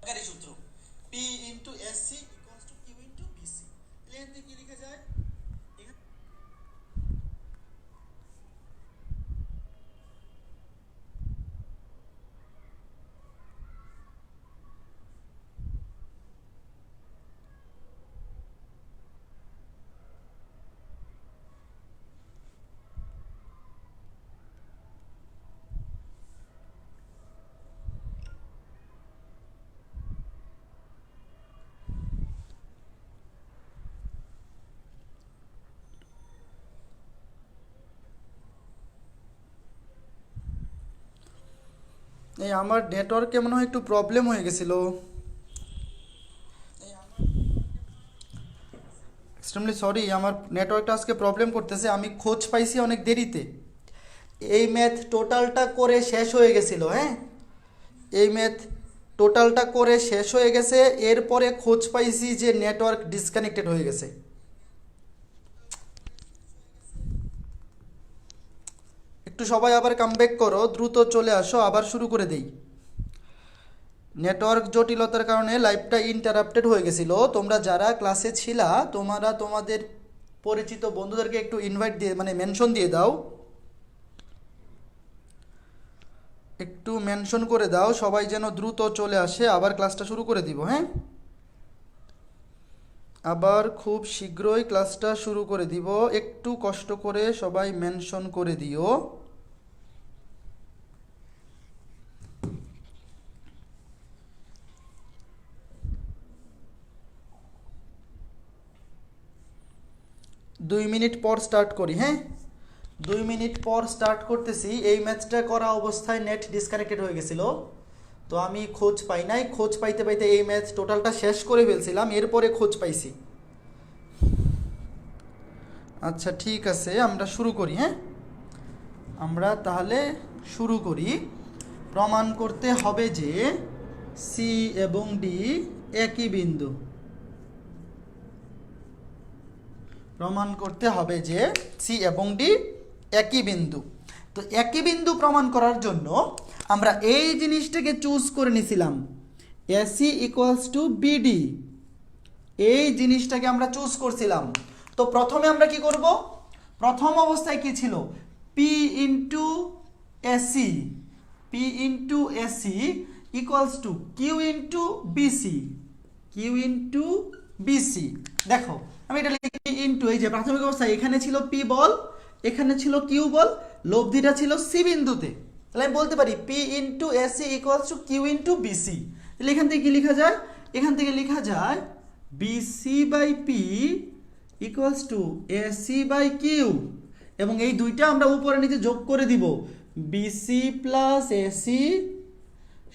দরকারি সূত্র, P into SC equals to Q into BC. এখান থেকে কি লেখা যায়? এই আমার নেটওয়ার্কে মনে হয় একটু প্রবলেম হয়ে গেছিল। এক্সট্রিমলি সরি, আমার নেটওয়ার্কটা আজকে প্রবলেম করতেছে। আমি খোঁজ পাইছি অনেক দেরিতে। এই ম্যাথ টোটালটা করে শেষ হয়ে গেছিল। হ্যাঁ, এই ম্যাথ টোটালটা করে শেষ হয়ে গেছে, এরপরে খোঁজ পাইছি যে নেটওয়ার্ক ডিসকানেক্টেড হয়ে গেছে। একটু সবাই আবার কামব্যাক করো, দ্রুত চলে আসো, আবার শুরু করে দেই। নেটওয়ার্ক জটিলতার কারণে লাইভটা ইন্টারাপ্টেড হয়ে গেছিল। তোমরা যারা ক্লাসে ছিলা তোমরা তোমাদের পরিচিত বন্ধুদেরকে একটু ইনভাইট দিয়ে মানে মেনশন দিয়ে দাও, একটু মেনশন করে দাও সবাই যেন দ্রুত চলে আসে। আবার ক্লাসটা শুরু করে দিব। হ্যাঁ, আবার খুব শীঘ্রই ক্লাসটা শুরু করে দিব। একটু কষ্ট করে সবাই মেনশন করে দিও। দুই মিনিট পর স্টার্ট করি। হ্যাঁ, 2 মিনিট পর স্টার্ট করতেছি। এই ম্যাচটা করা অবস্থায় নেট ডিসকানেক্টেড হয়ে গেছিল, তো আমি খোঁজ পাই নাই। খোঁজ পাইতে পাইতে এই ম্যাচ টোটালটা শেষ করে ফেলছিলাম, এরপরে খোঁজ পাইছি। আচ্ছা ঠিক আছে, আমরা শুরু করি। হ্যাঁ, আমরা তাহলে শুরু করি। প্রমাণ করতে হবে যে সি এবং ডি একই বিন্দু। প্রমাণ করতে হবে যে সি এবং ডি একই বিন্দু। তো একই বিন্দু প্রমাণ করার জন্য আমরা এই জিনিসটাকে চুজ করে নিছিলাম, এসি ইকুয়ালস টু বিডি। এই জিনিসটাকে আমরা চুজ করছিলাম। তো প্রথমে আমরা কি করব? প্রথম অবস্থায় কি ছিল? P into AC, P into AC equals to Q into BC, Q into BC. দেখো আমি এটা লিখি ইন্টু, এই যে প্রাথমিক অবস্থায় এখানে ছিল পি বল, এখানে ছিল কিউ বল, লব্ধিটা ছিল সি বিন্দুতে। তাহলে আমি বলতে পারি P into AC equals to Q into BC. তাহলে এখান থেকে কি লেখা যায়? এখান থেকে লেখা যায় BC by P equals to AC by Q, এবং এই দুইটা আমরা উপরে নিচে যোগ করে দিব। বিসি প্লাস এসি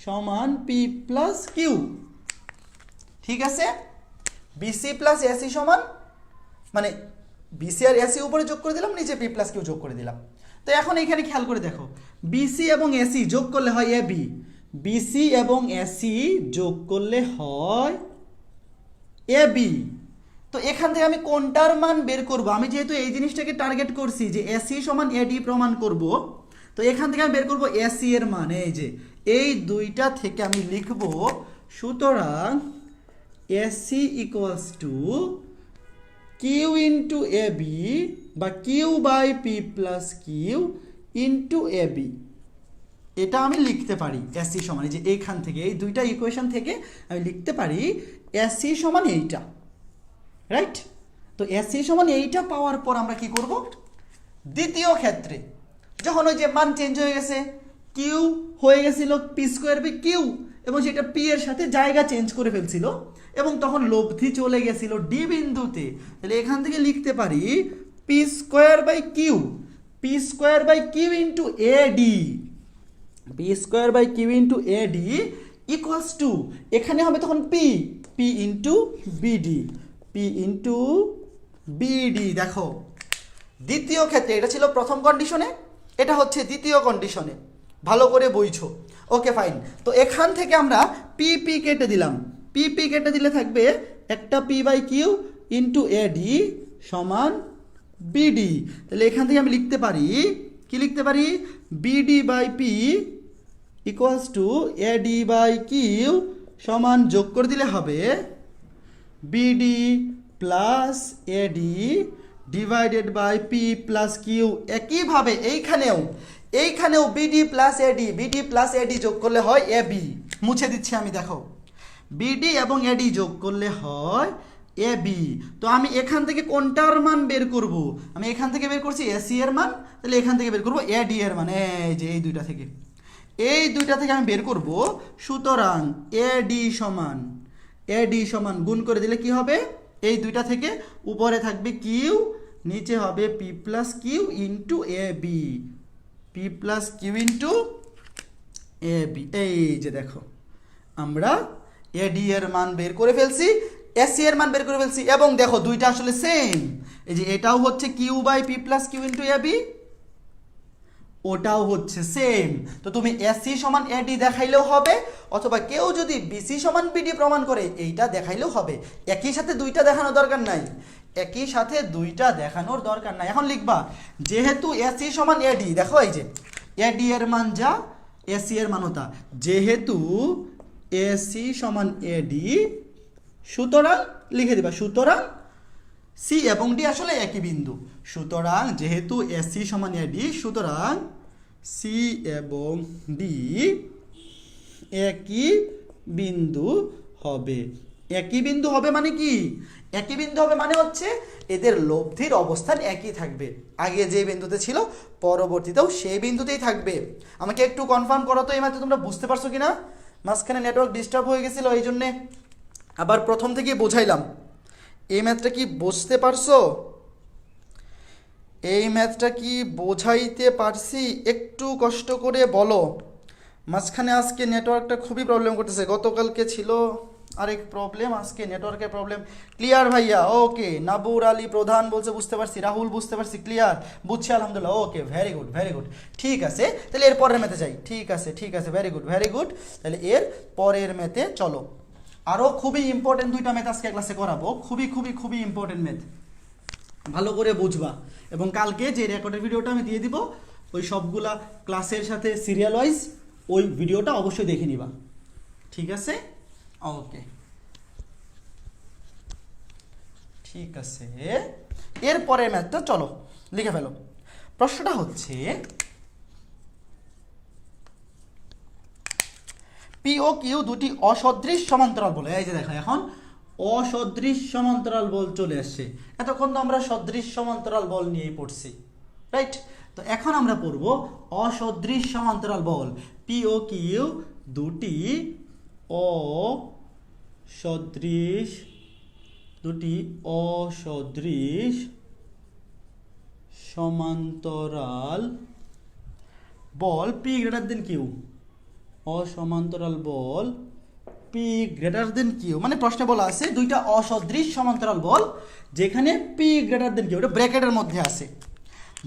সমান পি প্লাস কিউ। ঠিক আছে, বিসি প্লাস এসি সমান মানে বিসি আর এসি উপরে যোগ করে দিলাম, নিচে পি প্লাস কিউ যোগ করে দিলাম। তো এখন এখানে খেয়াল করে দেখো, বিসি এবং এসি যোগ করলে হয় এ বি, বিসি এবং এসি যোগ করলে হয় এ বি। তো এখান থেকে আমি কোনটার মান বের করব? আমি যেহেতু এই জিনিসটাকে টার্গেট করছি যে এসি সমান এডি প্রমাণ করব, তো এখান থেকে আমি বের করব এসি এর মান। এই যে এই দুইটা থেকে আমি লিখব, সুতরাং AC equals to Q into A B বা Q by P plus Q into A B. এটা আমি লিখতে পারি এসি সমান, যে এইখান থেকে এই দুইটা ইকুয়েশন থেকে আমি লিখতে পারি এসি সমান এইটা। রাইট? তো এসি সমান এইটা পাওয়ার পর আমরা কি করব? দ্বিতীয় ক্ষেত্রে যখন ওই যে মান চেঞ্জ হয়ে গেছে, কিউ হয়ে গেছিল পি স্কোয়ার বাই কিউ, এবং সেটা পি এর সাথে জায়গা চেঞ্জ করে ফেলছিল, এবং তখন লব্ধি চলে গেছিল ডি বিন্দুতে। তাহলে এখান থেকে লিখতে পারি P square by Q, P square by Q into A D, P square by Q into A D equals to, এখানে হবে তখন P, P into BD, P into BD. দেখো দ্বিতীয় ক্ষেত্রে এটা ছিল প্রথম কন্ডিশনে, এটা হচ্ছে দ্বিতীয় কন্ডিশনে। ভালো করে বুঝছো? Okay fine. তো এখান থেকে আমরা পি পি কেটে দিলাম, পি পি কেটে দিলে থাকবে একটা P by Q into A D সমান বিডি। তাহলে এখান থেকে আমি লিখতে পারি, কি লিখতে পারি? BD by P equals to A D by Q সমান যোগ করে দিলে হবে BD plus AD divided by P plus Q. একইভাবে এইখানেও বিডি প্লাস এডি যোগ করলে হয় এবি। মুছে দিচ্ছি আমি, দেখো বিডি এবং এডি যোগ করলে হয় এবি। তো আমি এখান থেকে কোনটার মান বের করব? আমি এখান থেকে বের করছি এসি এর মান, তাহলে এখান থেকে বের করব এডি এর মান। এই যে এই দুইটা থেকে আমি বের করব। সুতরাং এডি সমান গুণ করে দিলে কি হবে? এই দুইটা থেকে উপরে থাকবে কিউ, নিচে হবে P plus Q into A B, P plus Q into A B. এই যে দেখো আমরা এডি এর মান বের করে ফেলছি, এসি এর মান বের করে ফেলছি, এবং দেখো দুইটা আসলে সেম। এই যে এটাও হচ্ছে Q by P plus Q into A B, ওটাও হচ্ছে সেম। তো তুমি এসি সমান এডি দেখাইলেও হবে, অথবা কেউ যদি বিসি সমান বিডি প্রমাণ করে এইটা দেখাইলেও হবে। একই সাথে দুইটা দেখানোর দরকার নাই, এখন লিখবা যেহেতু এসি সমান এডি, দেখো এই যে এডি এর মান যা এসি এর মানও তা, যেহেতু এসি সমান এডি সুতরাং লিখে দিবা, সুতরাং সি এবং ডি আসলে একই বিন্দু। সুতরাং যেহেতু এসি সমান এডি, সুতরাং সি এবং ডি একই বিন্দু হবে। একই বিন্দু হবে মানে কি? একই বিন্দু হবে মানে হচ্ছে এদের লব্ধির অবস্থান একই থাকবে। আগে যে বিন্দুতে ছিল পরবর্তীতেও সেই বিন্দুতেই থাকবে। আমাকে একটু কনফার্ম করো তো এই ম্যাথে তোমরা বুঝতে পারছো কিনা? মাঝখানে নেটওয়ার্ক ডিস্টার্ব হয়ে গেছিল, এই জন্যে আবার প্রথম থেকে বোঝাইলাম। এই ম্যাথটা কি বুঝতে পারছো? এই ম্যাথটা কি বোঝাইতে পারছি? একটু কষ্ট করে বলো। মাঝখানে আজকে নেটওয়ার্কটা খুবই প্রবলেম করতেছে, গতকালকে ছিল আরেক প্রবলেম, আজকে নেটওয়ার্কের প্রবলেম। ক্লিয়ার ভাইয়া? ওকে। নাবুর আলী প্রধান বলছে বুঝতে পারছি, রাহুল বুঝতে পারছি, ক্লিয়ার, বুঝছি আলহামদুলিল্লাহ। ওকে, ভেরি গুড। ঠিক আছে, তাহলে এর পরের ম্যাথে যাই। ঠিক আছে, ভেরি গুড। তাহলে এর পরের ম্যাথে চলো। আরও খুবই ইম্পর্টেন্ট দুইটা ম্যাথ আজকে ক্লাসে করাবো, খুবই ইম্পর্টেন্ট ম্যাথ, ভালো করে বুঝবা। এবং কালকে যে রেকর্ডের ভিডিওটা আমি দিয়ে দিব, ওই সবগুলা ক্লাসের সাথে সিরিয়াল ওয়াইজ ওই ভিডিওটা অবশ্যই দেখে নিবা। ঠিক আছে? ওকে, ঠিক আছে। এরপরের ম্যাথটা চলো লিখে ফেলো। প্রশ্নটা হচ্ছে পি ও কিউ দুটি অসদৃশ সমান্তরাল বল। এই যে দেখো এখন অসদৃশ সমান্তরাল বল চলে আসছে। এতক্ষণ তো আমরা সদৃশ সমান্তরাল বল নিয়েই পড়ছি, রাইট? তো এখন আমরা পড়ব অসদৃশ সমান্তরাল বল। পি ও কিউ দুটি অসদৃশ সমান্তরাল বল পি গ্রেটার দেন কিউ। অসমান্তরাল বল পি গ্রেটার দেন কিউ মানে প্রশ্নে বলা আছে দুইটা অসদৃশ সমান্তরাল বল যেখানে পি গ্রেটার দেন কিউ, এটা ব্র্যাকেটের মধ্যে আছে,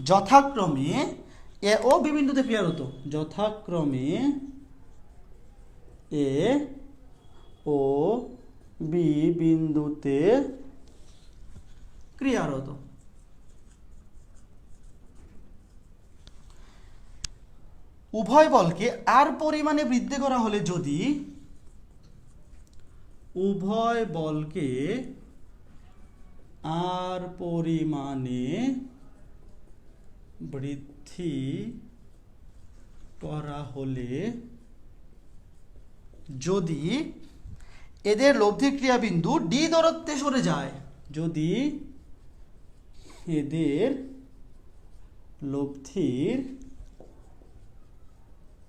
যথাক্রমে এ ও বি বিন্দুতে ক্রিয়ারত, যথাক্রমে এ ও বি বিন্দুতে ক্রিয়ারত। উভয় বলকে আর পরিমাণে বৃদ্ধি করা হলে যদি উভয় বলকে আর পরিমাণে বৃদ্ধি করা হলে যদি এদের লব্ধি ক্রিয়াবিন্দু ডি দূরত্বে সরে যায়, যদি এদের লব্ধির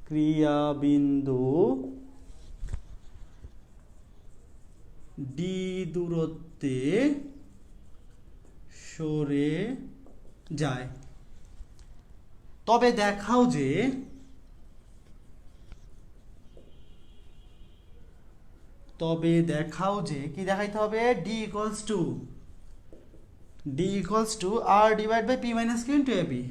ক্রিয়াবিন্দু ডি দূরত্বে সরে যায়, তবে দেখাও যে কি দেখাইতে হবে, D equals to R divide by P minus Q into A B,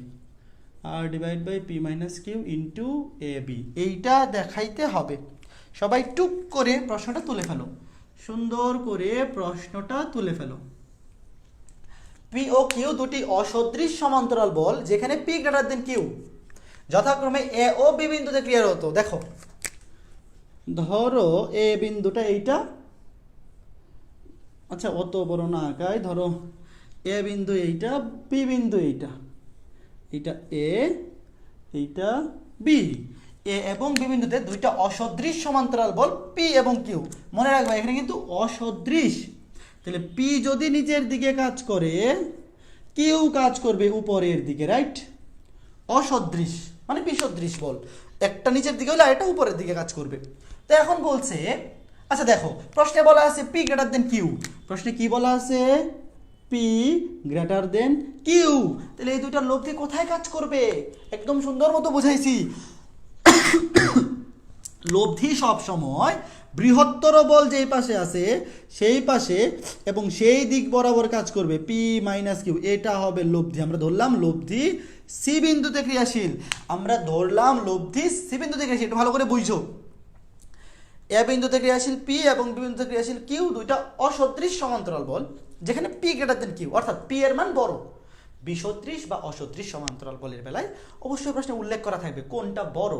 R divide by P minus Q into A B, এইটা দেখাইতে হবে। সবাই টুক করে প্রশ্নটা তুলে ফেলো, সুন্দর করে প্রশ্নটা তুলে ফেলো। পি ও কিউ দুটি অসদৃশ সমান্তরাল বল যেখানে পি গ্রেটার দেন কিউ, যথাক্রমে এ ও বি বিন্দুতে ক্রিয়ারত। দেখো ধরো এ বিন্দুটা এইটা, আচ্ছা অত বড় না আঁকায়, ধরো এ বিন্দু এইটা, বি বিন্দু এইটা, এইটা এ, এইটা বি। এ এবং বি বিন্দুতে দুইটা অসদৃশ সমান্তরাল বল পি এবং কিউ। মনে রাখবে এখানে কিন্তু অসদৃশ, তাহলে পি যদি নিচের দিকে কাজ করে, কিউ কাজ করবে উপরের দিকে, রাইট? অসদৃশ মানে বিসদৃশ বল, একটা নিচের দিকে হলে আরেকটা উপরের দিকে কাজ করবে। তো এখন বলছে, আচ্ছা দেখো প্রশ্নে বলা আছে পি গ্রেটার দেন কিউ, প্রশ্নে কি বলা আছে? P greater than Q. তাহলে এই দুইটার লব্ধি কোথায় কাজ করবে? একদম সুন্দর মতো বুঝাইছি। লব্ধি সব সময় বৃহত্তর বল যেই পাশে আছে সেই পাশে এবং সেই দিক বরাবর কাজ করবে, পি মাইনাস কিউ, এটা হবে লব্ধি। আমরা ধরলাম লব্ধি সি বিন্দুতে ক্রিয়াশীল, আমরা ধরলাম লব্ধি সি বিন্দুতে ক্রিয়াশীল। একটু ভালো করে বুঝো, এ বিন্দুতে ক্রিয়াশীল পি এবং বি বিন্দুতে ক্রিয়াশীল কিউ, দুইটা অসদৃশ সমান্তরাল বল যেখানে পি গ্রেটার দেন কিউ, অর্থাৎ পি এর মান বড়। বিসদৃশ বা অসদৃশ সমান্তরাল বলের বেলায় অবশ্যই প্রশ্নে উল্লেখ করা থাকবে কোনটা বড়।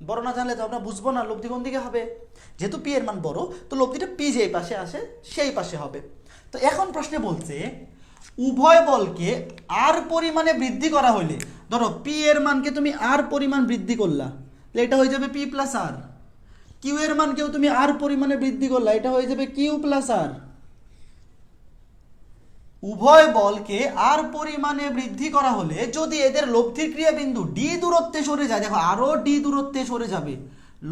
বড় না জানলে তো আমরা বুঝবো না লব্ধি কোন দিকে হবে। যেহেতু পি এর মান বড়, তো লব্ধিটা পি যেই পাশে আসে সেই পাশে হবে। তো এখন প্রশ্নে বলছে উভয় বলকে আর পরিমাণে বৃদ্ধি করা হইলে, ধরো পি এর মানকে তুমি আর পরিমাণ বৃদ্ধি করলা, এটা হয়ে যাবে পি প্লাস আর। কিউ এর মানকেও তুমি আর পরিমাণে বৃদ্ধি করলা, এটা হয়ে যাবে কিউ প্লাস আর। উভয় বলকে আর পরিমাণে বৃদ্ধি করা হলে যদি এদের লব্ধির ক্রিয়া বিন্দু ডি দূরত্বে সরে যায়, দেখো আরো ডি দূরত্বে সরে যাবে,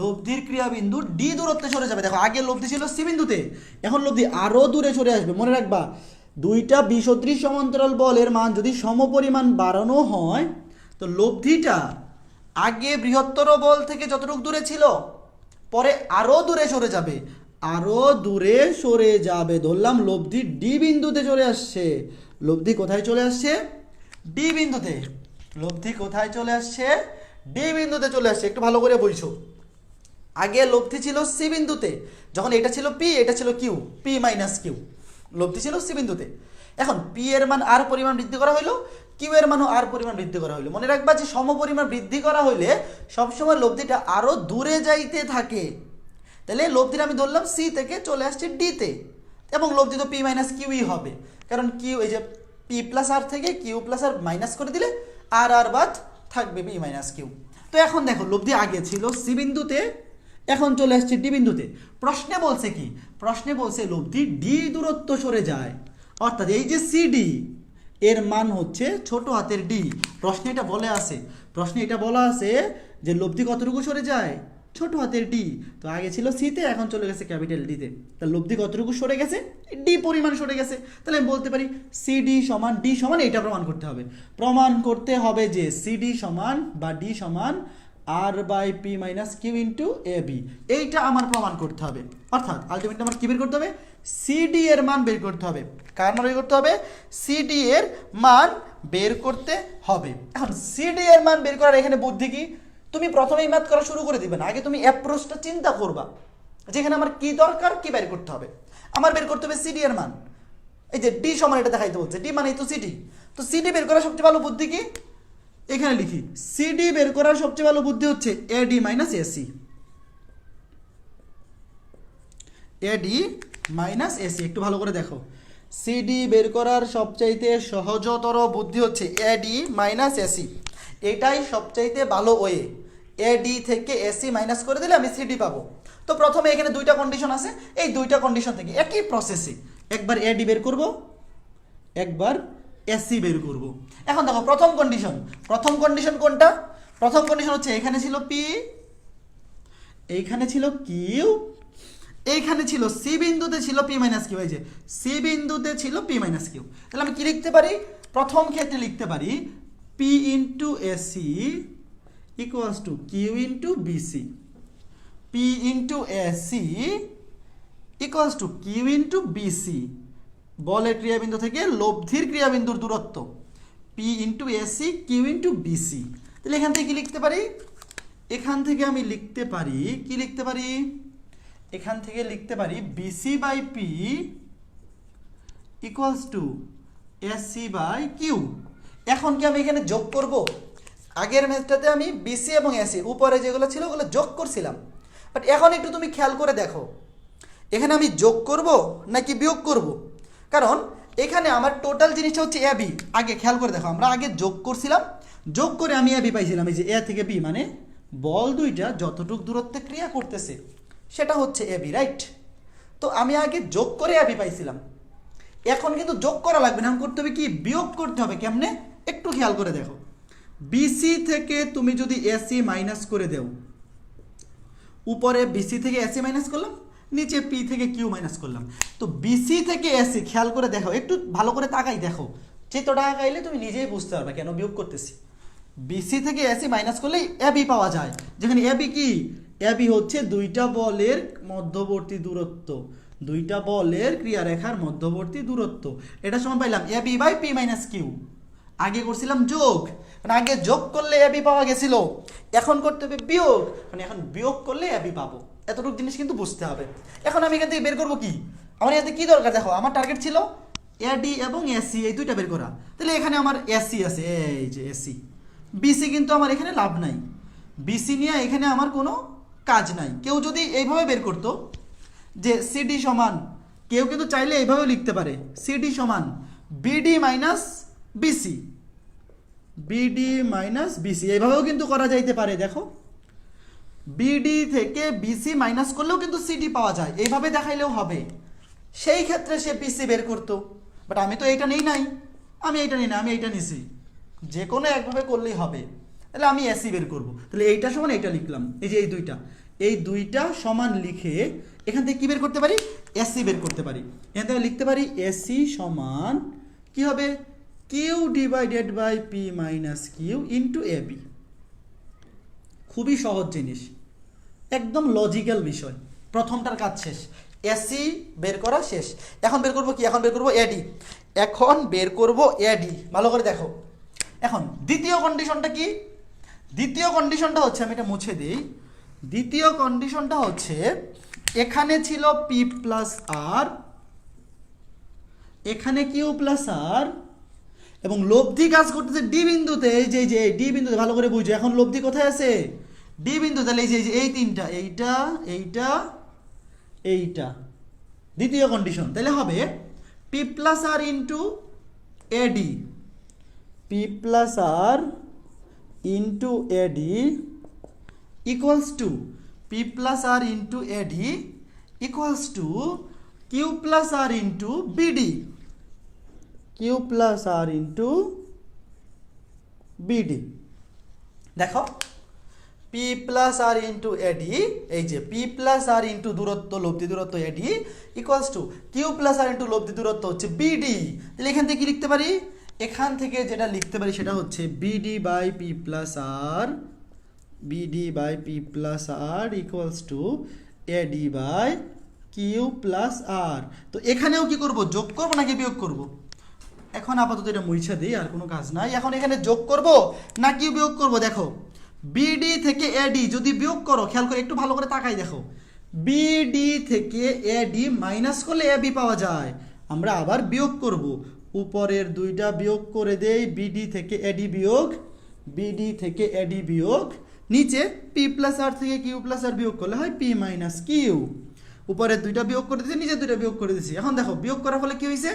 লব্ধির ক্রিয়া বিন্দু ডি দূরত্বে সরে যাবে। দেখো আগে লব্ধি ছিল সি বিন্দুতে, এখন লব্ধি আরো দূরে সরে আসবে। মনে রাখবা দুইটা বিসদৃশ সমান্তরাল বলের মান যদি সমপরিমাণ বাড়ানো হয়, তো লব্ধিটা আগে বৃহত্তর বল থেকে যতটুকু দূরে ছিল পরে আরো দূরে সরে যাবে, আরো দূরে সরে যাবে। ধরলাম লব্ধি ডি বিন্দুতে চলে আসছে। লব্ধি কোথায় চলে আসছে? ডি বিন্দুতে। লব্ধি কোথায় চলে আসছে? ডি বিন্দুতে চলে আসছে। একটু ভালো করে বুঝছো, আগে লব্ধি ছিল সি বিন্দুতে, যখন এটা ছিল পি এটা ছিল কিউ, পি মাইনাস কিউ, লব্ধি ছিল সি বিন্দুতে। এখন পি এর মান আর পরিমাণ বৃদ্ধি করা হইলো, কিউ এর মানও আর পরিমাণ বৃদ্ধি করা হইলো। মনে রাখবা যে সমপরিমাণ বৃদ্ধি করা হইলে সবসময় লব্ধিটা আরো দূরে যাইতে থাকে। তাহলে লব্ধিটা আমি ধরলাম সি থেকে চলে আসছে ডিতে, এবং লব্ধি তো পি মাইনাস কিউই হবে, কারণ কিউ এই যে পি প্লাস আর থেকে কিউ প্লাস আর মাইনাস করে দিলে আর আর বাদ থাকবে পি মাইনাস কিউ। তো এখন দেখো লব্ধি আগে ছিল সি বিন্দুতে, এখন চলে আসছে ডি বিন্দুতে। প্রশ্নে বলছে কি? প্রশ্নে বলছে লব্ধি ডি দূরত্ব সরে যায়, অর্থাৎ এই যে সিডি এর মান হচ্ছে ছোট হাতের ডি। প্রশ্নে এটা বলে আছে, প্রশ্নে এটা বলা আছে যে লব্ধি কতটুকু সরে যায়? ছোট হাতের ডি। তো আগে ছিল সিতে, এখন চলে গেছে ক্যাপিটাল ডিতে। তাহলে লব্ধি কতটুকু সরে গেছে? ডি পরিমাণ সরে গেছে। তাহলে আমি বলতে পারি সিডি সমান ডি সমান, এটা প্রমাণ করতে হবে। প্রমাণ করতে হবে যে সিডি সমান বা ডি সমান R by P minus Q into A B, এইটা আমার প্রমাণ করতে হবে। অর্থাৎ আলটিমেটলি আমার কি বের করতে হবে? সিডি এর মান বের করতে হবে। কার মান বের করতে হবে? সিডি এর মান বের করতে হবে। এখন সিডি এর মান বের করার এখানে বুদ্ধি কি? তুমি প্রথমেই ম্যাথ করা শুরু করে দিবে না, আগে তুমি অ্যাপ্রোচটা চিন্তা করবা যেখানে আমার কি দরকার, কি বের করতে হবে। আমার বের করতে হবে সিডি এর মান। এই যে ডি সমান এটা দেখাইতে বলছে, ডি মানেই তো সিডি। তো সিডি বের করার সবচেয়ে ভালো বুদ্ধি কি? এখানে লিখি, সিডি বের করার সবচেয়ে ভালো বুদ্ধি হচ্ছে AD minus AC. AD minus AC, একটু ভালো করে দেখো, সিডি বের করার সবচাইতে সহজতর বুদ্ধি হচ্ছে এডি মাইনাস এসি। এটাই সবচাইতে ভালো ওয়ে। এডি থেকে এসি মাইনাস করে দিলে আমি সিডি পাবো। তো প্রথমে এখানে দুইটা কন্ডিশন আছে, এই দুইটা কন্ডিশন থেকে একই প্রসেসে একবার এডি বের করব, একবার এসি বের করব। এখন দেখো প্রথম কন্ডিশন কোনটা? প্রথম কন্ডিশন হচ্ছে এখানে ছিল পি, এইখানে ছিল কিউ, এইখানে ছিল সি বিন্দুতে ছিল পি মাইনাস কিউ। এই যে সি বিন্দুতে ছিল পি মাইনাস কিউ। তাহলে আমি কি লিখতে পারি? প্রথম ক্ষেত্রে লিখতে পারি P into AC equals to Q into BC. P into AC equals to Q into BC, বলের ক্রিয়াবিন্দু থেকে লব্ধির ক্রিয়াবিন্দুর দূরত্ব, P into AC Q into BC. তাহলে এখান থেকে কি লিখতে পারি? এখান থেকে আমি লিখতে পারি, কি লিখতে পারি? এখান থেকে লিখতে পারি BC by P equals to AC by Q. এখন কি আমি এখানে যোগ করব? আগের ম্যাথটাতে আমি বিসি এবং এসি উপরে যেগুলো ছিল ওগুলো যোগ করছিলাম, বাট এখন একটু তুমি খেয়াল করে দেখো, এখানে আমি যোগ করব নাকি বিয়োগ করব? কারণ এখানে আমার টোটাল জিনিসটা হচ্ছে এ বি। আগে খেয়াল করে দেখো, আমরা আগে যোগ করছিলাম, যোগ করে আমি এ বি পাইছিলাম, এই যে এ থেকে বি, মানে বল দুইটা যতটুক দূরত্বে ক্রিয়া করতেছে সেটা হচ্ছে এ বি, রাইট? তো আমি আগে যোগ করে এ বি পাইছিলাম, এখন কিন্তু যোগ করা লাগবে না, এখন করতে হবে কি, বিয়োগ করতে হবে। কেমনে? একটু খেয়াল করে দেখো, বিসি থেকে তুমি যদি এসি মাইনাস করে দেও, উপরে বিসি থেকে এসি মাইনাস করলাম, নিচে পি থেকে কিউ মাইনাস করলাম, তো বিসি থেকে এসি খেয়াল করে দেখো, একটু ভালো করে তাকাই দেখো, চিত্রটা আঁকাইলে তুমি নিজেই বুঝতে পারবে কেন বিয়োগ করতেছি। বিসি থেকে এসি মাইনাস করলেই এবি পাওয়া যায়, যেখানে এবি কি, এবি হচ্ছে দুইটা বলের মধ্যবর্তী দূরত্ব, দুইটা বলের ক্রিয়ারেখার মধ্যবর্তী দূরত্ব। এটা সমান পাইলাম AB by P minus Q. আগে করছিলাম যোগ, মানে আগে যোগ করলে এবি পাওয়া গেছিল, এখন করতে হবে বিয়োগ, মানে এখন বিয়োগ করলে এবি পাবো। এতটুকু জিনিস কিন্তু বুঝতে হবে। এখন আমি এখান থেকে বের করবো কি, আমার এতে কি দরকার, দেখো আমার টার্গেট ছিল এডি এবং এসি এই দুইটা বের করা, তাহলে এখানে আমার এসি আছে, এই যে এসি। বিসি কিন্তু আমার এখানে লাভ নাই, বিসি নিয়ে এখানে আমার কোনো কাজ নাই। কেউ যদি এইভাবে বের করতো যে সিডি সমান, কেউ কিন্তু চাইলে এইভাবেও লিখতে পারে, সিডি সমান BD minus BC, BD minus BC, এইভাবেও কিন্তু করা যাইতে পারে। দেখো, বিডি থেকে বিসি মাইনাস করলেও কিন্তু সিডি পাওয়া যায়, এইভাবে দেখাইলেও হবে। সেই ক্ষেত্রে সে বিসি বের করতো, বাট আমি তো এইটা নেই নাই, আমি এইটা নিই না, আমি এইটা নিছি, যে কোনো একভাবে করলেই হবে। তাহলে আমি এসি বের করব, তাহলে এইটা সমান এইটা লিখলাম, এই যে এই দুইটা সমান লিখে এখান থেকে কি বের করতে পারি, এসি বের করতে পারি। এখান থেকে লিখতে পারি এসি সমান কি হবে, Q divided by P minus Q into A B. খুবই সহজ জিনিস, একদম লজিক্যাল বিষয়। প্রথমটার কাজ শেষ, এসি বের করা শেষ। এখন বের করবো কি, এখন বের করবো এডি, এখন বের করবো এডি। ভালো করে দেখো, এখন দ্বিতীয় কন্ডিশনটা কি, দ্বিতীয় কন্ডিশনটা হচ্ছে, আমি এটা মুছে দিই, দ্বিতীয় কন্ডিশনটা হচ্ছে এখানে ছিল পি প্লাস আর, এখানে কিউ প্লাস আর, এবং লব্ধি কাজ করতেছে ডি বিন্দুতে, এই যে ডি বিন্দুতে, ভালো করে বুঝো। এখন লব্ধি কোথায় আছে, ডি বিন্দু, তাহলে এই যে এই তিনটা, এইটা এইটা এইটা, দ্বিতীয় কন্ডিশন। তাহলে হবে P plus R into AD, P plus R into AD equals to P plus R into AD equals to Q plus R into BD, Q plus R into BD. দেখো, P plus R into AD, এই যে P plus R into দূরত্ব, লব্ধি দূরত্ব AD equals to Q plus R into লব্ধি দূরত্ব হচ্ছে BD. তাহলে এখান থেকে কি লিখতে পারি, এখান থেকে যেটা লিখতে পারি সেটা হচ্ছে BD by P plus R, BD by P plus R equals to AD by Q plus R. তো এখানেও কি করব, যোগ করব নাকি বিয়োগ করব? এখন আপাতত এটা মুছে দিই, আর কোনো কাজ নাই। এখন এখানে যোগ করব নাকি বিয়োগ করব? দেখো, বিডি থেকে এডি যদি বিয়োগ করো, খেয়াল করে একটু ভালো করে তাকাই দেখো, বিডি থেকে এডি মাইনাস করলে এবি পাওয়া যায়। আমরা আবার বিয়োগ করব, উপরের দুইটা বিয়োগ করে দেই, বিডি থেকে এডি বিয়োগ, বিডি থেকে এডি বিয়োগ, নিচে পি প্লাস আর থেকে কিউ প্লাস আর বিয়োগ করলে হয় পি মাইনাস কিউ। উপরের দুইটা বিয়োগ করে দিয়েছি, নিচে দুইটা বিয়োগ করে দিয়েছি। এখন দেখো, বিয়োগ করার ফলে কি হয়েছে,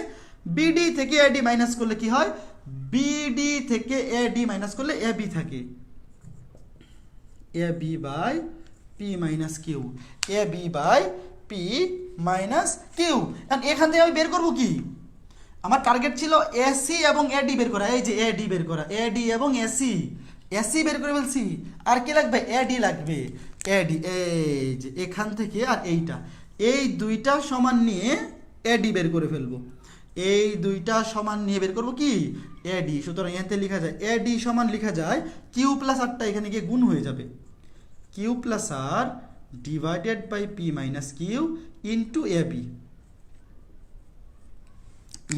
বিডি থেকে এডি মাইনাস করলে কি হয়, বিডি থেকে এডি মাইনাস করলে এবি থাকে, AB by P minus Q, AB by P minus Q. এখান থেকে আমি বের করবো কি, আমার টার্গেট ছিল এসি এবং এডি বের করা, এই যে এডি বের করা, এডি এবং এসি, এসি বের করে ফেলছি, আর কি লাগবে, এডি লাগবে, এডি, এই যে এখান থেকে আর এইটা, এই দুইটা সমান নিয়ে এডি বের করে ফেলবো, এই দুইটা সমান নিয়ে বের করবো কি, এডি। সুতরাং এতে লেখা যায় এডি সমান লেখা যায় কিউ প্লাস আরটা এখানে গিয়ে গুণ হয়ে যাবে, Q plus R divided by P minus Q into AB,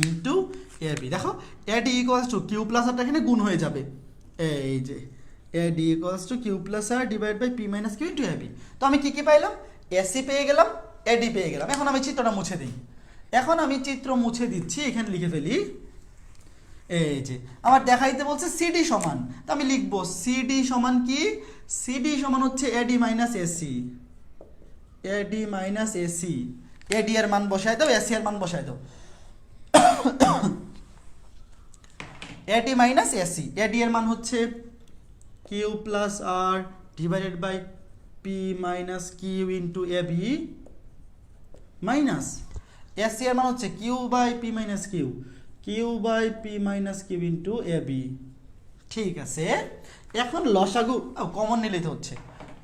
into AB. দেখো, AD equals to Q plus আরটা এখানে গুণ হয়ে যাবে, এই যে AD equals to Q plus R divide by P minus Q into AB. তো আমি কি কি পাইলাম, এসি পেয়ে গেলাম, এডি পেয়ে গেলাম। এখন আমি চিত্রটা মুছে দিই, এখন আমি চিত্র মুছে দিচ্ছি, এখানে লিখে ফেলি, এই যে আমার দেখাইতে বলছে সিডি সমান, তো আমি লিখবো সিডি সমান কি, সিডি সমান হচ্ছে AD minus AC, AD minus AC, AD এর মান বসায় দাও, এসি এর মান বসায় দাও। এডি মাইনাস এসি, এডি এর মান হচ্ছে Q plus R divided by P minus Q into A B minus AC এর মান হচ্ছে Q by P minus Q, Q by P minus Q into A B. ঠিক আছে, এখন লসাগু কমন নিলেই তো হচ্ছে,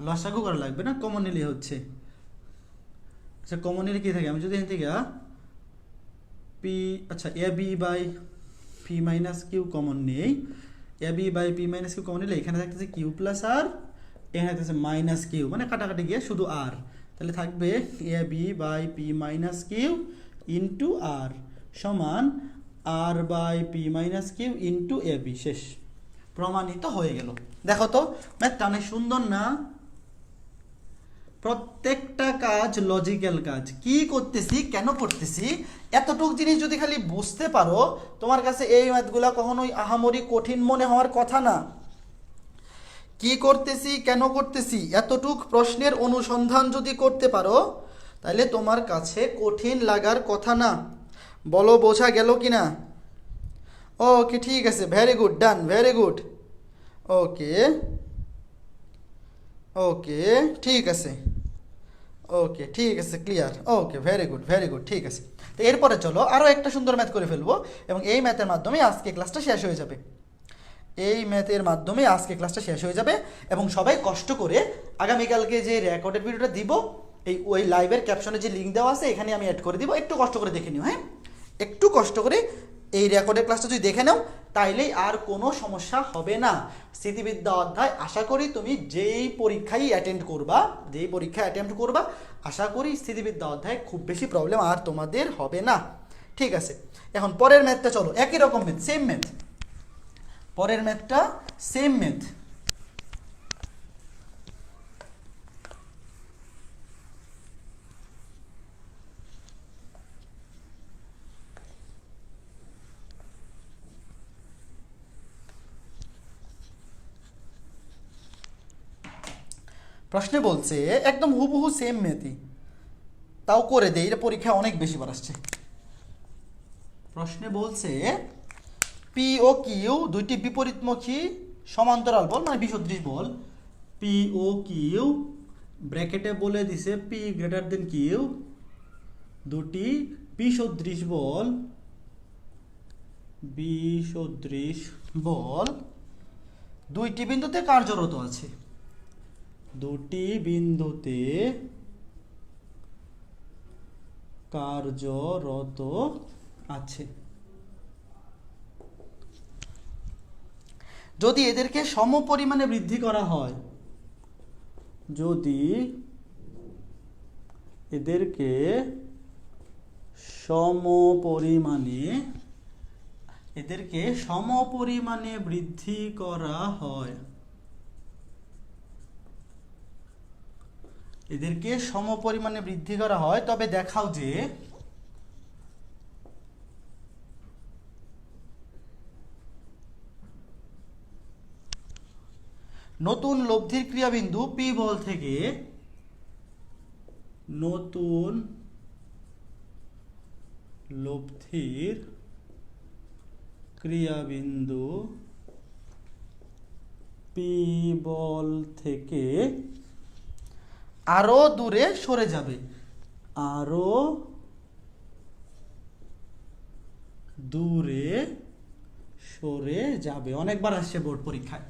লসাগু করা লাগবে না, কমন নিলেই হচ্ছে। আচ্ছা কমন নিলে কি থাকে, আমি যদি এখান থেকে পি আচ্ছা A B by P minus Q common নেই, A B by P minus Q common নিলে এখানে থাকতেছে কিউ প্লাস আর, এখানে থাকতেছে মাইনাস কিউ, মানে কাটাকাটি গিয়ে শুধু আর, তাহলে থাকবে A B by P minus Q into R সমান R by P minus Q into A B. শেষ, প্রমাণিত হয়ে গেল। দেখো তো ম্যাথটা অনেক সুন্দর না? প্রত্যেকটা কাজ লজিক্যাল কাজ, কি করতেছি কেন করতেছি এতটুক জিনিস যদি খালি বুঝতে পারো, তোমার কাছে এই ম্যাথগুলা কখনোই আহামরি কঠিন মনে হওয়ার কথা না। কি করতেছি কেন করতেছি এতটুক প্রশ্নের অনুসন্ধান যদি করতে পারো, তাহলে তোমার কাছে কঠিন লাগার কথা না। বলো বোঝা গেল কি না? ওকে ঠিক আছে, ভেরি গুড, ডান, ভেরি গুড। ওকে ওকে ঠিক আছে, ওকে ঠিক আছে, clear, okay very good very good. ঠিক আছে, তো এরপরে চলো আরও একটা সুন্দর ম্যাথ করে ফেলবো, এবং এই ম্যাথের মাধ্যমে আজকে ক্লাসটা শেষ হয়ে যাবে। এই ম্যাথের মাধ্যমে আজকে ক্লাসটা শেষ হয়ে যাবে, এবং সবাই কষ্ট করে আগামীকালকে যে রেকর্ডেড ভিডিওটা দিব, ওই লাইভের ক্যাপশনে যে লিঙ্ক দেওয়া আছে এখানে আমি অ্যাড করে দিব, একটু কষ্ট করে দেখে নিও। হ্যাঁ, একটু কষ্ট করে এই রেকর্ডের ক্লাসটা যদি দেখে নাও, তাইলেই আর কোনো সমস্যা হবে না। স্মৃতিবিদ্যা অধ্যায় আশা করি তুমি যেই পরীক্ষায় অ্যাটেম্প করবা, আশা করি স্মৃতিবিদ্যা অধ্যায় খুব বেশি প্রবলেম আর তোমাদের হবে না। ঠিক আছে, এখন পরের ম্যাথটা চলো, একই রকম ম্যাথ, সেম ম্যাথ। পরের ম্যাথটা সেম ম্যাথ। প্রশ্নে বলছে একদম হুবহু সেম ম্যাথই, তাও করে দেই, এটা পরীক্ষা অনেক বেশি বার আসছে। প্রশ্নে বলছে পি ও কিউ দুইটি বিপরীতমুখী সমান্তরাল বল, মানে বিসদৃশ বল, পি ও কিউ ব্র্যাকেটে বলে দিছে পি গ্রেটার দেন কিউ, দুটি বিসদৃশ বল, বিসদৃশ বল দুইটি বিন্দুতে কার্যরত আছে, দুটি বিন্দুতে কার্যরত আছে। যদি এদেরকে সমপরিমাণে বৃদ্ধি করা হয়, যদি এদেরকে সমপরিমাণে বৃদ্ধি করা হয়, এদেরকে সমপরিমাণে বৃদ্ধি করা হয়, তবে দেখাও যে নতুন লব্ধির ক্রিয়াবিন্দু পি বল থেকে নতুন লব্ধির ক্রিয়াবিন্দু পি বল থেকে আরো দূরে সরে যাবে, আরো দূরে সরে যাবে। অনেকবার আসছে বোর্ড পরীক্ষায়,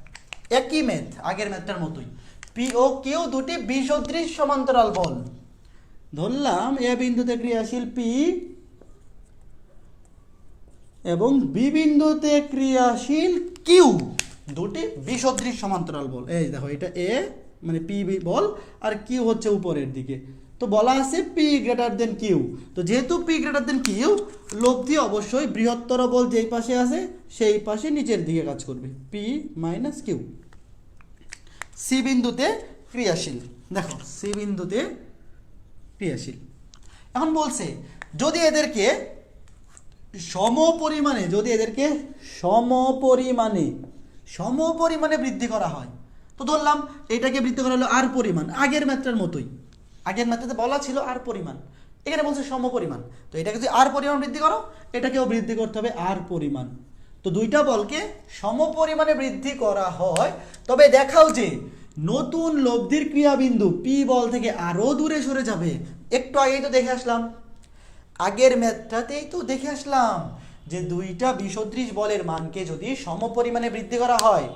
একই ম্যাথ, আগের ম্যাথটার মতোই। পি ও কিউ দুটি বিসদৃশ সমান্তরাল বল, ধরলাম এ বিন্দুতে ক্রিয়াশীল পি এবং বি বিন্দুতে ক্রিয়াশীল কিউ, দুটি বিসদৃশ সমান্তরাল বল। এই দেখো, এটা এ মানে পি বল আর কিউ হচ্ছে উপরের দিকে, তো বলা আছে পি গ্রেটার দেন কিউ। তো যেহেতু পি গ্রেটার দেন কিউ, লব্ধি অবশ্যই বৃহত্তর বল যেই পাশে আছে সেই পাশে নিচের দিকে কাজ করবে, পি মাইনাস কিউ। সি বিন্দুতে ক্রিয়াশীল, দেখো সি বিন্দুতে ক্রিয়াশীল। এখন বলছে যদি এদেরকে সমপরিমাণে বৃদ্ধি করা হয়, তো ধরলাম এটাকে বৃদ্ধি করা হলো আর পরিমাণ, আগের ম্যাথটার মতোই। আগের ম্যাথে বলা ছিল আর পরিমাণ, এখানে বলছে সমপরিমাণ। তো এটাকে যদি আর পরিমাণ বৃদ্ধি করো, এটাকেও বৃদ্ধি করতে হবে আর পরিমাণ। তো দুইটা বলকে সমপরিমাণে বৃদ্ধি করা হয়, তবে দেখাও যে নতুন লব্ধির ক্রিয়াবিন্দু পি বল থেকে আরো দূরে সরে যাবে। একটু আগেই তো দেখে আসলাম, আগের ম্যাথটাতেই তো দেখে আসলাম যে দুইটা বিসদৃশ বলের মানকে যদি সমপরিমাণে বৃদ্ধি করা হয়,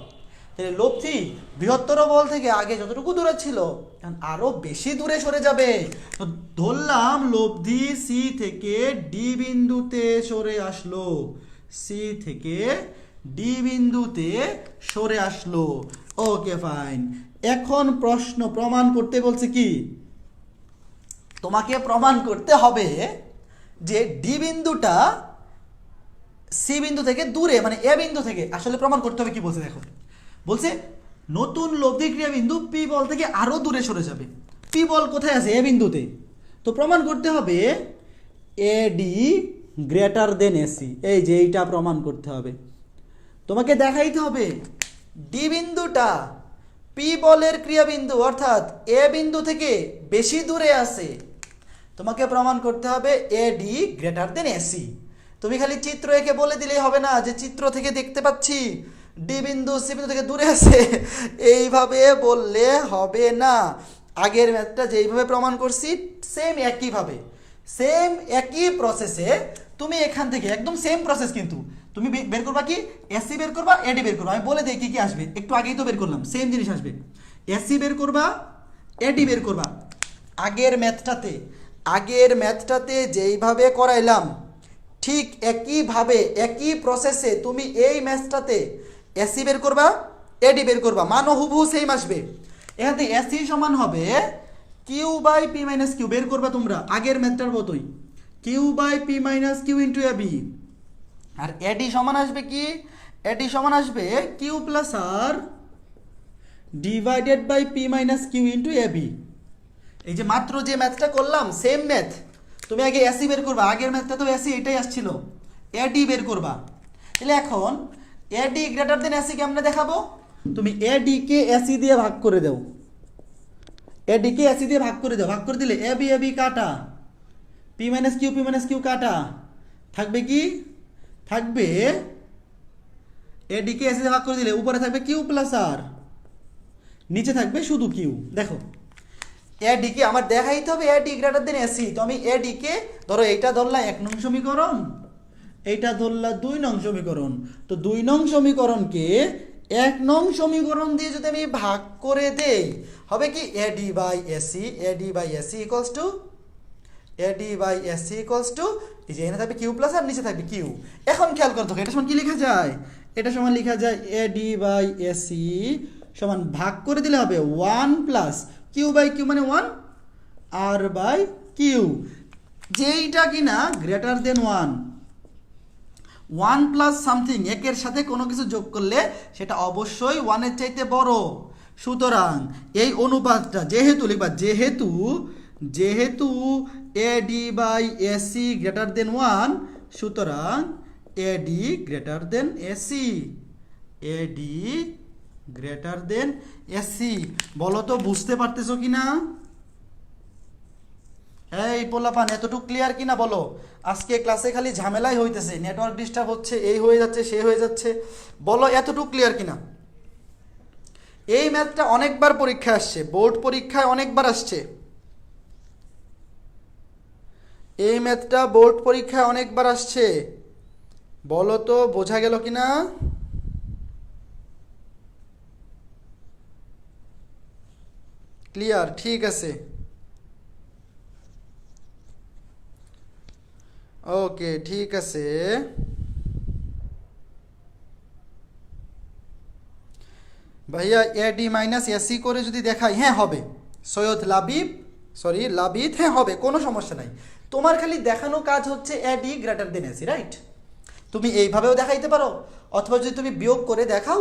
তাহলে লব্ধি বৃহত্তর বল থেকে আগে যতটুকু দূরে ছিল আরো বেশি দূরে সরে যাবে। তো ধরলাম লব্ধি সি থেকে ডি বিন্দুতে সরে আসলো, সি থেকে ডি বিন্দুতে সরে আসলো। Okay fine. এখন প্রশ্ন প্রমাণ করতে বলছে কি, তোমাকে প্রমাণ করতে হবে যে ডি বিন্দুটা সি বিন্দু থেকে দূরে, মানে এ বিন্দু থেকে। আসলে প্রমাণ করতে হবে কি বলছে দেখো, বলছে নতুন লব্ধি ক্রিয়া বিন্দু পি বল থেকে আরো দূরে সরে যাবে। পি বল কোথায় আছে? এ বিন্দুতে। তো প্রমাণ করতে হবে এডি গ্রেটার দেন এসি। এই যে এইটা প্রমাণ করতে হবে, তোমাকে দেখাইতে হবে ডি বিন্দুটা পি বলের ক্রিয়াবিন্দু অর্থাৎ এ বিন্দু থেকে বেশি দূরে আছে। তোমাকে প্রমাণ করতে হবে এডি গ্রেটার দেন এসি। তুমি খালি চিত্র এঁকে বলে দিলেই হবে না যে চিত্র থেকে দেখতে পাচ্ছি ডি বিন্দু সি বিন্দু থেকে দূরে আছে, এইভাবে বললে হবে না। আগের ম্যাথটা যেইভাবে প্রমাণ করছি সেম একইভাবে, সেম একই প্রসেসে তুমি এখান থেকে একদম সেম প্রসেস, কিন্তু তুমি বের করবা কি এসি বের করবা, এডি বের করবা। আমি বলে দিই কি কি আসবে, একটু আগেই তো বের করলাম, সেম জিনিস আসবে। এসি বের করবা, এডি বের করবা। আগের ম্যাথটাতে যেইভাবে করাইলাম ঠিক একইভাবে একই প্রসেসে তুমি এই ম্যাথটাতে এসি বের করবা, এডি বের করবা, মানও হুবহু সেম আসবে। এখান থেকে এসি সমান হবে Q by P minus Q বের করবা তোমরা আগের ম্যাথটার মতোই, Q by P minus Q into A B. আর এডি সমান আসবে কি, এডি সমান আসবে Q plus R divided by P minus Q into A B. এই যে মাত্র যে ম্যাথটা করলাম সেম ম্যাথ, তুমি আগে এসি বের করবা, আগের ম্যাথটা তো এসি এটাই আসছিল, এডি বের করবা। তাহলে এখন এডি গ্রেটার দেন এসি কেমনে দেখাবো, তুমি এডি কে এসি দিয়ে ভাগ করে দাও, এডি কে এসি দিয়ে ভাগ করে দাও, ভাগ করে দিলে এ বি কাটা, পি মাইনাস কিউ কাটা, থাকবে কি, থাকবে এডি কে এসি দিয়ে ভাগ করে দিলে উপরে থাকবে কিউ প্লাস আর, নিচে থাকবে শুধু কিউ। দেখো এডি কে আমার দেখাইতে হবে এডি গ্রেটার দেন এসি। তো আমি এডি কে ধরো এইটা ধরলা 1 নং সমীকরণ, এইটা ধরলা 2 নং সমীকরণ। তো 2 নং সমীকরণকে 1 নং সমীকরণ দিয়ে যদি আমি ভাগ করে দেই হবে কি AD by AC, AD by AC equals to AD by AC equals to এই যে এখানে থাকবে কিউ প্লাস আর নিচে থাকবে কিউ। এখন খেয়াল করতে হবে এটা সমান কি লেখা যায়, এটা সমান লেখা যায় এডি বাই এসি সমান ভাগ করে দিলে হবে 1 প্লাস কিউ বাই কিউ মানে 1 আর বাই কিউ, যেইটা কিনা গ্রেটার দেন 1 প্লাস সামথিং একের সাথে কোনো কিছু যোগ করলে সেটা অবশ্যই 1 এর চাইতে বড়। সুতরাং এই অনুপাতটা যেহেতু লিখবা, যেহেতু AD by AC greater than 1, সুতরাং AD greater than AC, AD greater than AC. বলো তো বুঝতে পারতেছো কিনা? এই পোলাপান এতটুকু ক্লিয়ার কিনা বলো? আজকে ক্লাসে খালি ঝামেলাই হইতেছে, নেটওয়ার্ক ডিস্টার্ব হচ্ছে, এই হয়ে যাচ্ছে সে হয়ে যাচ্ছে, বলো এতটুকু ক্লিয়ার কিনা? এই ম্যাথটা অনেকবার পরীক্ষা আসছে, বোর্ড পরীক্ষায় অনেকবার আসছে, এই ম্যাথটা বোর্ড পরীক্ষায় অনেকবার আসছে, বলো তো বোঝা গেল কিনা? ক্লিয়ার? ঠিক আছে, ওকে ঠিক আছে। ভাইয়া এডি মাইনাস এসি করে যদি দেখাই, হ্যাঁ হবে, সৈয়দ লাবিব হ্যাঁ হবে, কোনো সমস্যা নাই। তোমার খালি দেখানো কাজ হচ্ছে এডি গ্রেটার দেন এসি, রাইট? তুমি এইভাবেও দেখাইতে পারো, অথবা যদি তুমি বিয়োগ করে দেখাও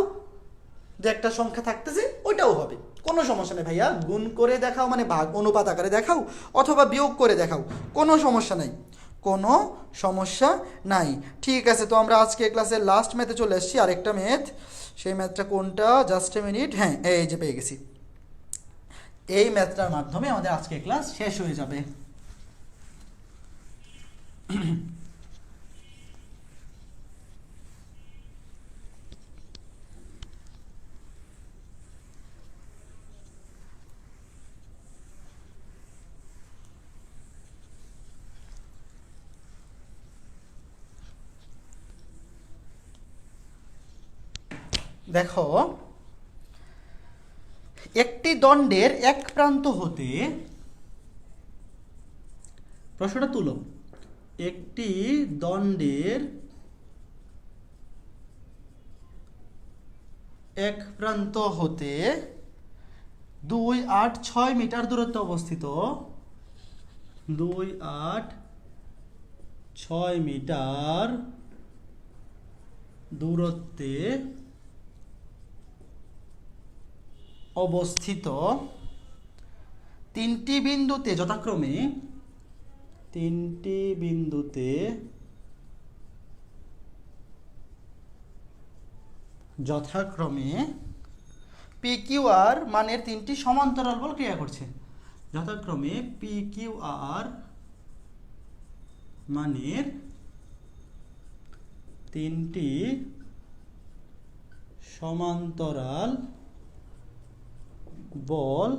যে একটা সংখ্যা থাকতেছে ওইটাও হবে, কোনো সমস্যা নেই ভাইয়া। গুণ করে দেখাও মানে ভাগ অনুপাত আকারে দেখাও, অথবা বিয়োগ করে দেখাও, কোনো সমস্যা নাই, কোনো সমস্যা নাই। ঠিক আছে, তো আমরা আজকে ক্লাসের লাস্ট ম্যাথে চলে এসেছি, আরেকটা ম্যাথ। সেই ম্যাথটা কোনটা, জাস্ট এ মিনিট, হ্যাঁ এই যে পেয়ে গেছি। এই ম্যাথটার মাধ্যমে আমাদের আজকে ক্লাস শেষ হয়ে যাবে। দেখো, একটি দণ্ডের এক প্রান্ত হতে, প্রশ্নটা তুলো, একটি দণ্ডের এক প্রান্ত হতে 2, 8, 6 মিটার দূরত্বে অবস্থিত 2, 8, 6 মিটার দূরত্বে অবস্থিত তিনটি বিন্দুতে যথাক্রমে পি কিউ আর মানের তিনটি সমান্তরাল বল ক্রিয়া করছে। যথাক্রমে পি কিউ আর মানের তিনটি সমান্তরাল বল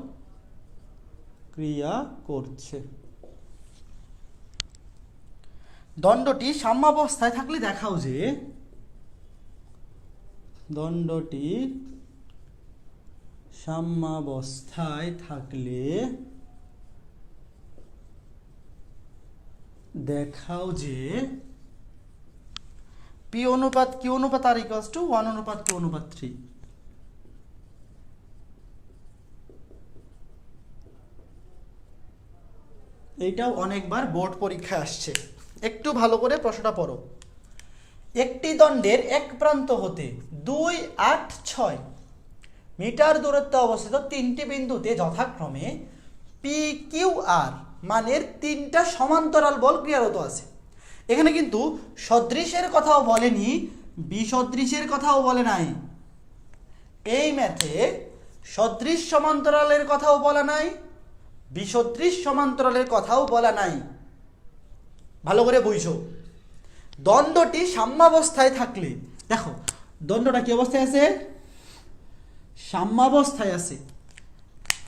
ক্রিয়া করছে। দণ্ডটি সাম্যাবস্থায় থাকলে দেখাও যে দণ্ডটি সাম্যাবস্থায় থাকলে দেখাও যে পি অনুপাত কিউ অনুপাত আর ইকুয়ালস টু 1 অনুপাত 2 অনুপাত 3। এইটাও অনেকবার বোর্ড পরীক্ষায় আসছে, একটু ভালো করে প্রশ্নটা পড়ো। একটি দণ্ডের এক প্রান্ত হতে 2, 8, 6 মিটার দূরত্বে অবস্থিত তিনটি বিন্দুতে যথাক্রমে পি কিউ আর মানের তিনটা সমান্তরাল বল ক্রিয়ারত আছে। এখানে কিন্তু সদৃশের কথাও বলেনি, বিসদৃশের কথাও বলে নাই। এই ম্যাথে সদৃশ সমান্তরালের কথাও বলা নাই, বিসদৃশ সমান্তরালের কথাও বলা নাই। ভালো করে বুঝো। দণ্ডটি সাম্যাবস্থায় থাকলে, দেখো দণ্ডটা কি অবস্থায় আছে? সাম্যাবস্থায় আছে।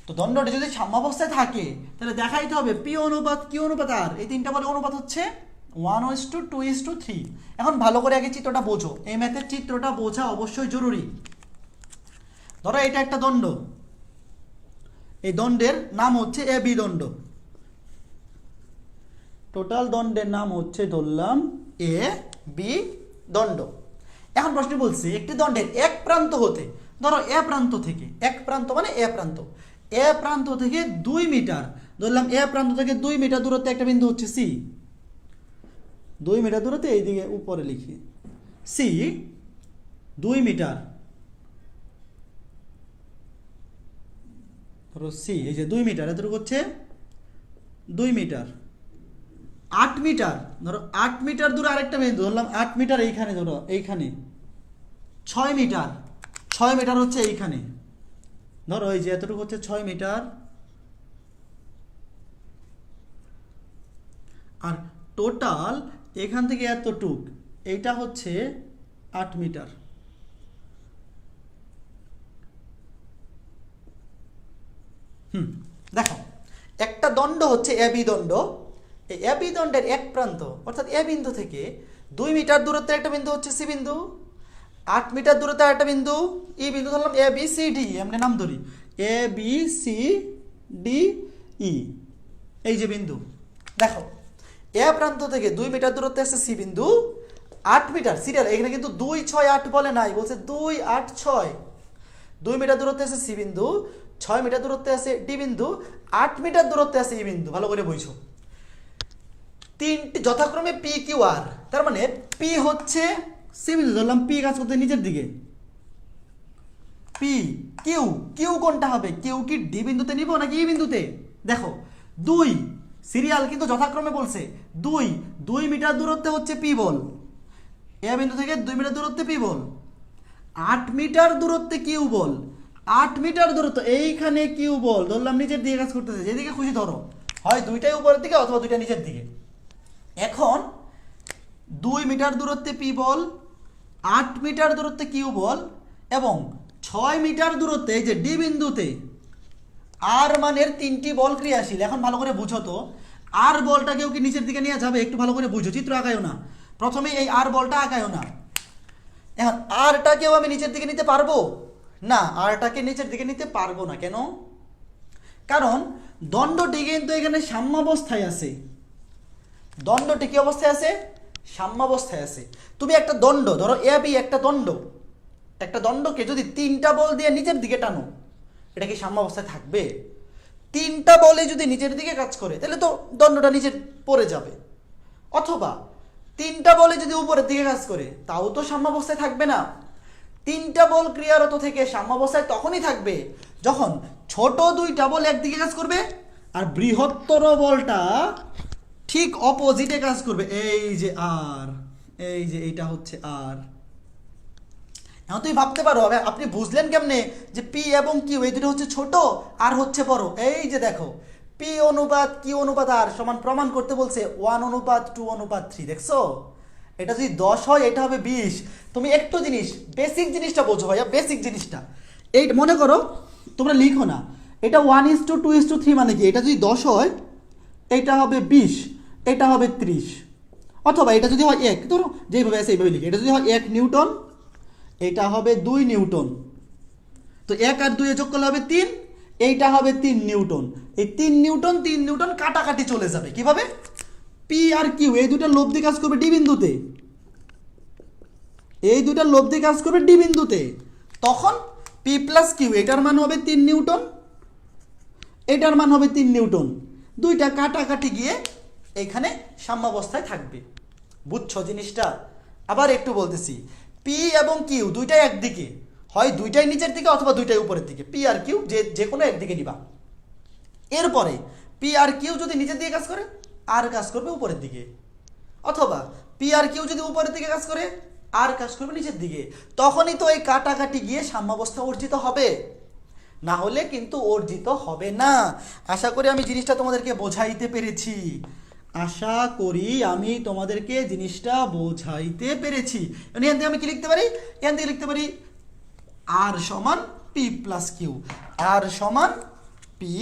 তো দণ্ডটি যদি সাম্যাবস্থায় থাকে তাহলে দেখাইতে হবে পি অনুপাত কিউ অনুপাত আর, এই তিনটা বলে অনুপাত হচ্ছে 1:2:3। এখন ভালো করে আগে চিত্রটা বোঝো, এই ম্যাথের চিত্রটা বোঝা অবশ্যই জরুরি। ধরো এটা একটা দণ্ড, এই দণ্ডের নাম হচ্ছে এ বি দণ্ড। টোটাল দণ্ডের নাম হচ্ছে ধরলাম এ বি দণ্ড। এখন প্রশ্ন বলছে একটি দণ্ডের এক প্রান্ত হতে, ধরো এ প্রান্ত থেকে, এক প্রান্ত মানে এ প্রান্ত, এ প্রান্ত থেকে 2 মিটার ধরলাম, এ প্রান্ত থেকে 2 মিটার দূরত্বে একটা বিন্দু হচ্ছে সি। 2 মিটার দূরত্বে এইদিকে উপরে লিখি সি, 2 মিটার, ধরো সি, এই যে 2 মিটার, এতটুকু হচ্ছে 2 মিটার। 8 মিটার, ধরো 8 মিটার দূরে আরেকটা বিন্দু ধরলাম 8 মিটার, এইখানে ধরো এইখানে 6 মিটার, 6 মিটার হচ্ছে এইখানে, ধরো এই যে এতটুকু হচ্ছে 6 মিটার। আর টোটাল এখান থেকে এতটুক, এইটা হচ্ছে 8 মিটার। দেখো একটা দণ্ড হচ্ছে এ বি দণ্ড। এই এ বি দণ্ডের এক প্রান্ত অর্থাৎ এ বিন্দু থেকে 2 মিটার দূরত্বে একটা বিন্দু হচ্ছে সি বিন্দু, 8 মিটার দূরত্বে একটা বিন্দু ই বিন্দু ধরলাম এ বি সি ডি, এমনি নাম ধরি A B C D E, এই যে বিন্দু। দেখো এ প্রান্ত থেকে 2 মিটার দূরত্বে আছে সি বিন্দু, 8 মিটার সিরিয়াল, এখানে কিন্তু 2, 6, 8 বলে নাই, বলছে 2, 8, 6। 2 মিটার দূরত্বে আছে সি বিন্দু, 6 মিটার দূরত্বে আছে ডি বিন্দু, 8 মিটার দূরত্বে আছে ই বিন্দু। ভালো করে বুঝো। তিনটি যথাক্রমে পি কিউ আর, তার মানে পি হচ্ছে সি বিন্দু ধরলাম, পি কাজ করতে নিচের দিকে, পি কিউ, কিউ কোনটা হবে? কিউ কি ডি বিন্দুতে নিব নাকি ই বিন্দুতে? দেখো 2 সিরিয়াল কিন্তু যথাক্রমে বলছে 2 মিটার দূরত্বে হচ্ছে পি বল, এ বিন্দু থেকে 2 মিটার দূরত্বে পি বল, 8 মিটার দূরত্বে কিউ বল, 8 মিটার দূরত্ব, এইখানে কিউ বল ধরলাম নিচের দিকে কাজ করতেছে, যেদিকে খুশি ধরো, হয় দুইটাই উপরের দিকে অথবা দুইটা নিচের দিকে। এখন 2 মিটার দূরত্বে পি বল, 8 মিটার দূরত্বে কিউ বল এবং 6 মিটার দূরত্বে এই যে ডি বিন্দুতে আর মানের 3টি বল ক্রিয়াশীল। এখন ভালো করে বুঝো তো, আর বলটাকেও কি নিচের দিকে নিয়ে যাবে? একটু ভালো করে বুঝো, চিত্র আঁকায়ও না, প্রথমে এই আর বলটা আঁকায়ও না। এখন আরটাকেও আমি নিচের দিকে নিতে পারবো না, আরটাকে নিচের দিকে নিতে পারবো না। কেন? কারণ দণ্ডটি কিন্তু এখানে সাম্যাবস্থায় আছে। দণ্ডটি কি অবস্থায় আছে? সাম্যাবস্থায় আছে। তুমি একটা দণ্ড ধরো, এ বি একটা দণ্ড, একটা দণ্ডকে যদি 3টা বল দিয়ে নিচের দিকে টানো, এটা কি সাম্যাবস্থায় থাকবে? 3টা বলে যদি নিচের দিকে কাজ করে তাহলে তো দণ্ডটা নিচে পড়ে যাবে। অথবা 3টা বলে যদি উপরের দিকে কাজ করে তাও তো সাম্যাবস্থায় থাকবে না। 3টা বল ক্রিয়ারত থেকে সাম্যাবস্থায় তখনই থাকবে যখন ছোট 2টা বল একদিকে কাজ করবে আর বৃহত্তর বলটা ঠিক অপোজিটে কাজ করবে। এই যে আর, এই যে এইটা হচ্ছে আর। এখন তুমি ভাবতে পারো আপনি বুঝলেন কেমনে যে পি এবং কিউ এই দুটো হচ্ছে ছোট আর হচ্ছে বড়? এই যে দেখো, পি অনুপাত কিউ অনুপাত আর সমান প্রমাণ করতে বলছে 1:2:3। দেখছো, এটা যদি 10 হয় এটা হবে 20। তুমি একটু জিনিস, বেসিক জিনিসটা বোঝো ভাইয়া, বেসিক জিনিসটা। এই মনে করো, তোমরা লিখো না, এটা 1:2:3 মানে কি? এটা যদি 10 হয় এটা হবে 20, এটা হবে 30। অথবা এটা যদি হয় 1, ধরো যেইভাবে আছে এইভাবে লিখি, এটা যদি হয় 1 নিউটন, এটা হবে 2 নিউটন। তো 1 আর 2 যোগ করলে হবে 3, এইটা হবে 3 নিউটন। এই 3 নিউটন 3 নিউটন কাটাকাটি চলে যাবে। কিভাবে? পি আর কিউ এই দুটো লব্ধি কাজ করবে ডি বিন্দুতে, এই দুটো লব্ধি কাজ করবে ডি বিন্দুতে। তখন পি প্লাস কিউ এটার মান হবে 3 নিউটন, এটার মান হবে 3 নিউটন। দুইটা কাটাকাটি গিয়ে এখানে সাম্যাবস্থায় থাকবে। বুঝছো জিনিসটা? আবার একটু বলতেছি, পি এবং কিউ দুইটাই একদিকে, হয় দুইটাই নিচের দিকে অথবা দুইটাই উপরের দিকে। পি আর কিউ যে কোনো একদিকে নিবা। এরপরে পি আর কিউ যদি নিচের দিকে কাজ করে আর কাজ করবে উপরের দিকে, অথবা পি আর কিউ যদি উপরের দিকে কাজ করে আর কাজ করবে নিচের দিকে। তখনই তো এই কাটাকাটি গিয়ে সাম্যাবস্থা অর্জিত হবে, না হলে কিন্তু অর্জিত হবে না। আশা করি আমি জিনিসটা তোমাদেরকে বোঝাইতে পেরেছি। আশা করি আমি তোমাদেরকে জিনিসটা বোঝাইতে পেরেছি। এখান থেকে আমি কি লিখতে পারি? এখান থেকে লিখতে পারি আর সমান পি প্লাস কিউ, আর সমান পি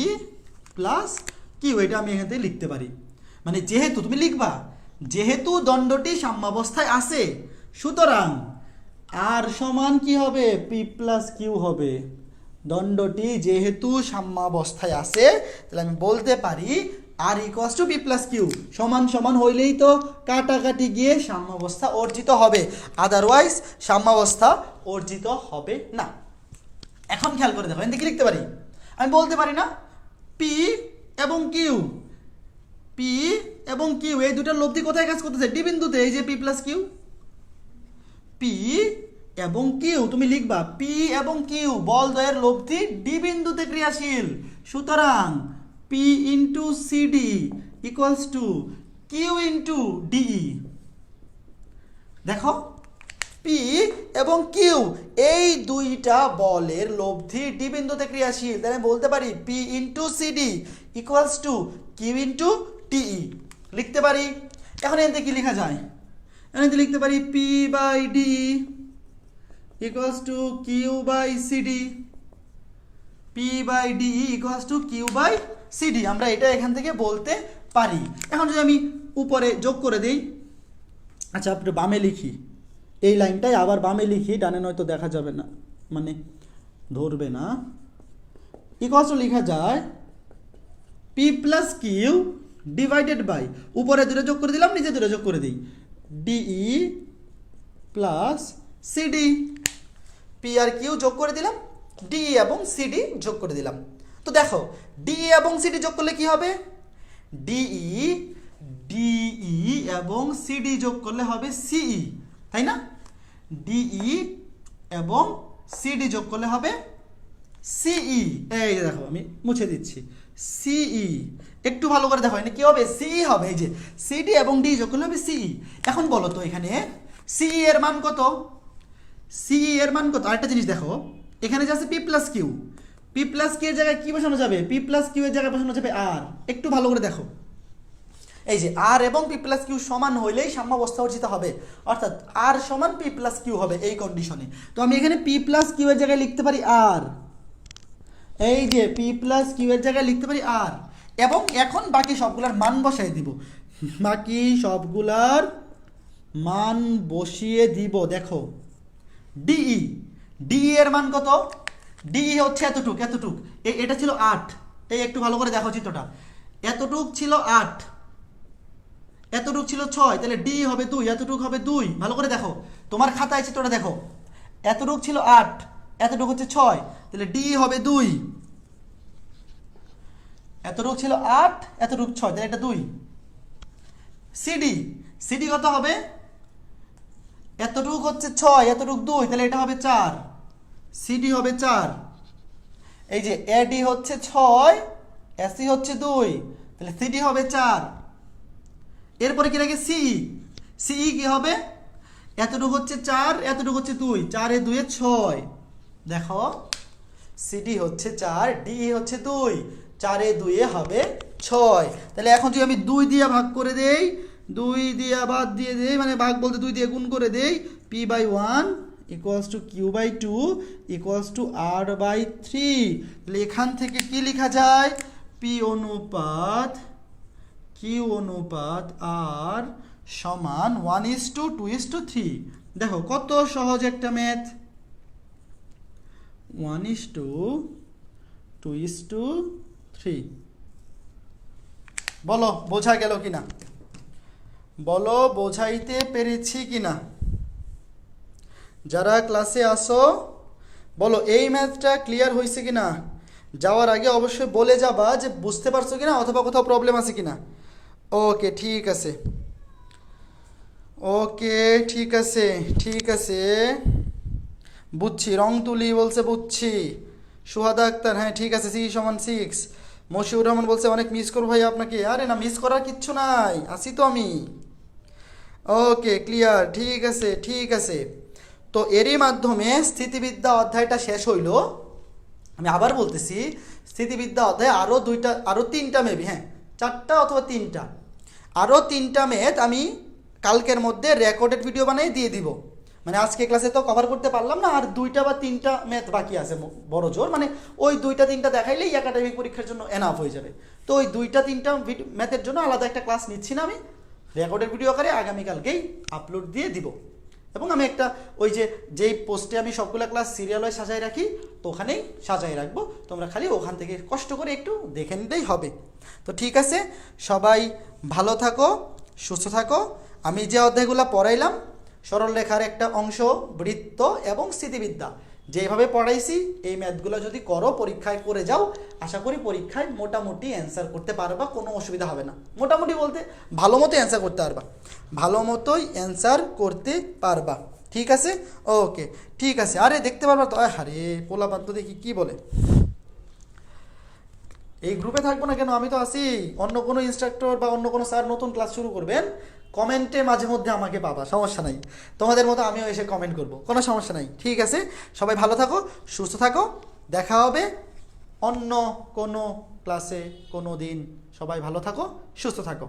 প্লাস কিউ। এটা আমি এখান থেকে লিখতে পারি। মানে যেহেতু তুমি লিখবা, যেহেতু দণ্ডটি সাম্যাবস্থায় আছে, সুতরাং আর সমান কি হবে? পি প্লাস কিউ হবে। দণ্ডটি যেহেতু সাম্যাবস্থায় আছে তাহলে আমি বলতে পারি R equals to P plus Q. সমান সমান হইলেই তো কাটাকাটি গিয়ে সাম্যাবস্থা অর্জিত হবে, আদারওয়াইজ সাম্যাবস্থা অর্জিত হবে না। এখন খেয়াল করে দেখো, এখানে কি লিখতে পারি? আমি বলতে পারি না পি এবং কিউ, পি এবং কিউ এই দুটার লব্ধি কোথায় কাজ করতেছে? ডি বিন্দুতে। এই যে পি প্লাস কিউ, পি এবং কিউ তুমি লিখবা পি এবং কিউ বল দ্বয়ের লব্ধি ডি বিন্দুতে ক্রিয়াশীল। সুতরাং P into CD equals to Q into DE. দেখো, পি এবং কিউ এই দুইটা বলের লব্ধি ডি বিন্দুতে ক্রিয়াশীল। তাহলে আমি বলতে পারি P into CD equals to Q into TE লিখতে পারি। এখন এতে কি লেখা যায়? এতে লিখতে পারি P by D equals to Q by CD, P by D equals to Q by CD. আমরা এটা এখান থেকে বলতে পারি। এখন যদি আমি উপরে যোগ করে দিই, আচ্ছা আপনি বামে লিখি, এই লাইনটাই আবার বামে লিখি, ডানে নয়তো দেখা যাবে না, মানে ধরবে না। ইকুয়ালস টু লেখা যায় P plus Q divided by, উপরে দুটো যোগ করে দিলাম, নিচে দুটো যোগ করে দিই, DE plus CD. P R Q যোগ করে দিলাম, ডিই এবং সিডি যোগ করে দিলাম। তো দেখো, ডিই এবং সিডি যোগ করলে কি হবে? ডিই এবং সিডি যোগ করলে হবে সিই, তাই না? ডিই এবং সিডি যোগ করলে হবে সিই। এই যে দেখো, আমি মুছে দিচ্ছি, সিই। একটু ভালো করে দেখো, এখানে কি হবে? সিই হবে। এই যে সিডি এবং ডি যোগ করলে হবে সিই। এখন বলো তো এখানে সিই এর মান কত? সিই এর মান কত? আরেকটা জিনিস দেখো, এখানে যে আছে P plus Q, P plus Q এর জায়গায় কি বসানো যাবে? পি প্লাস কিউ এর জায়গায় বসানো যাবে আর। একটু ভালো করে দেখো, এই যে আর এবং পি প্লাস কিউ সমান হইলেই সাম্যাবস্থা অর্জিত হবে, অর্থাৎ আর সমান পি প্লাস কিউ হবে এই কন্ডিশনে। তো আমি এখানে পি প্লাস কিউ এর জায়গায় লিখতে পারি আর, এই যে পি প্লাস কিউ এর জায়গায় লিখতে পারি আর, এবং এখন বাকি সবগুলার মান বসাই দিব, বাকি সবগুলার মান বসিয়ে দিব। দেখো ডিই, ডিই এর মান কত? ডিই হচ্ছে এতটুক, এতটুক, এটা ছিল 8, এই একটু ভালো করে দেখো চিত্রটা, এতটুক ছিল 8, এতটুক ছিল 6, তাহলে ডি হবে 2, এতটুক হবে 2, ভালো করে দেখো তোমার খাতায় চিত্রটা দেখো, এতটুক ছিল 8, এতটুক হচ্ছে 6, তাহলে ডি হবে 2, এতটুক ছিল 8, এতটুক 6, তাহলে এটা 2। সিডি, সিডি কত হবে? এতটুক হচ্ছে 6, এতটুক 2, তাহলে এটা হবে 4, সিডি হবে 4। এই যে এডি হচ্ছে 6, এসি হচ্ছে 2, তাহলে সিডি হবে 4। এরপরে কি রাখে? সিই, সিই কি হবে? এতটুকু হচ্ছে 4, এতটুকু হচ্ছে 2, 4 এ 2 এ 6, দেখো সিডি হচ্ছে 4, ডি হচ্ছে 2, 4 এ 2 এ হবে 6। তাহলে এখন যদি আমি 2 দিয়ে ভাগ করে দেই, 2 দিয়ে বাদ দিয়ে দেই, মানে ভাগ বলতে 2 দিয়ে গুণ করে দেই, P by 1 equals to Q by 2 equals to R by 3। তাহলে এখান থেকে কি লেখা যায়? পি অনুপাত কিউ অনুপাত আর সমান 1:2:3। দেখো কত সহজ একটা ম্যাথ, 1:2:3। বলো বোঝা গেল কিনা? বলো বোঝাইতে পেরেছি কিনা? যারা ক্লাসে আসো বলো এই ম্যাথটা ক্লিয়ার হয়েছে কিনা। যাওয়ার আগে অবশ্যই বলে যাবা যে বুঝতে পারছো কিনা অথবা কোথাও প্রবলেম আছে কিনা। ওকে ঠিক আছে, ওকে ঠিক আছে, ঠিক আছে বুঝছি। রং তুলি বলছে বুঝছি। সুহাদা আক্তার হ্যাঁ ঠিক আছে, সি সমান 6। মশিউর রহমান বলছে অনেক মিস করবো ভাই আপনাকে। আরে না, মিস করার কিচ্ছু নাই, আসি তো আমি। ওকে ক্লিয়ার, ঠিক আছে ঠিক আছে। তো এরই মাধ্যমে স্থিতিবিদ্যা অধ্যায়টা শেষ হইল। আমি আবার বলতেছি, স্থিতিবিদ্যা অধ্যায় আরও 3টা মেবি, হ্যাঁ 4টা অথবা 3টা, আরও 3টা ম্যাথ আমি কালকের মধ্যে রেকর্ডেড ভিডিও বানিয়ে দিয়ে দিব। মানে আজকে ক্লাসে তো কভার করতে পারলাম না, আর 2টা বা 3টা ম্যাথ বাকি আছে বড় জোর, মানে ওই 2টা 3টা দেখাইলেই একাডেমিক পরীক্ষার জন্য এনাফ হয়ে যাবে। তো ওই 2টা 3টা ম্যাথের জন্য আলাদা একটা ক্লাস নিচ্ছি না, আমি রেকর্ডেড ভিডিও আকারে আগামীকালকেই আপলোড দিয়ে দিব। এবং আমি একটা ওই যেই পোস্টে আমি সবগুলো ক্লাস সিরিয়াল ওয়াইজ সাজাই রাখি, তো ওখানেই সাজাই রাখবো, তোমরা খালি ওখান থেকে কষ্ট করে একটু দেখে নিলেই হবে। তো ঠিক আছে, সবাই ভালো থাকো, সুস্থ থাকো। আমি যে অধ্যায়গুলো পড়াইলাম, সরলরেখার একটা অংশ, বৃত্ত এবং স্থিতিবিদ্যা, যেভাবে পড়াইছি এই ম্যাথগুলো যদি করো, পরীক্ষায় করে যাও, আশা করি পরীক্ষায় মোটামুটি অ্যান্সার করতে পারবা, কোনো অসুবিধা হবে না। মোটামুটি বলতে ভালো মতো অ্যান্সার করতে পারবা, ভালো মতোই অ্যান্সার করতে পারবা। ঠিক আছে, ওকে ঠিক আছে। আরে দেখতে পারবা তো? আরে পোলাপাত তো দেখি কি বলে। এই গ্রুপে থাকবো না কেন, আমি তো আছি। অন্য কোনো ইনস্ট্রাক্টর বা অন্য কোনো স্যার নতুন ক্লাস শুরু করবেন, কমেন্টে মাঝে মধ্যে আমাকে পাবা, সমস্যা নাই। তোমাদের মতো আমিও এসে কমেন্ট করব, কোনো সমস্যা নাই। ঠিক আছে, সবাই ভালো থাকো, সুস্থ থাকো, দেখা হবে অন্য কোনো ক্লাসে কোনো দিন। সবাই ভালো থাকো, সুস্থ থাকো।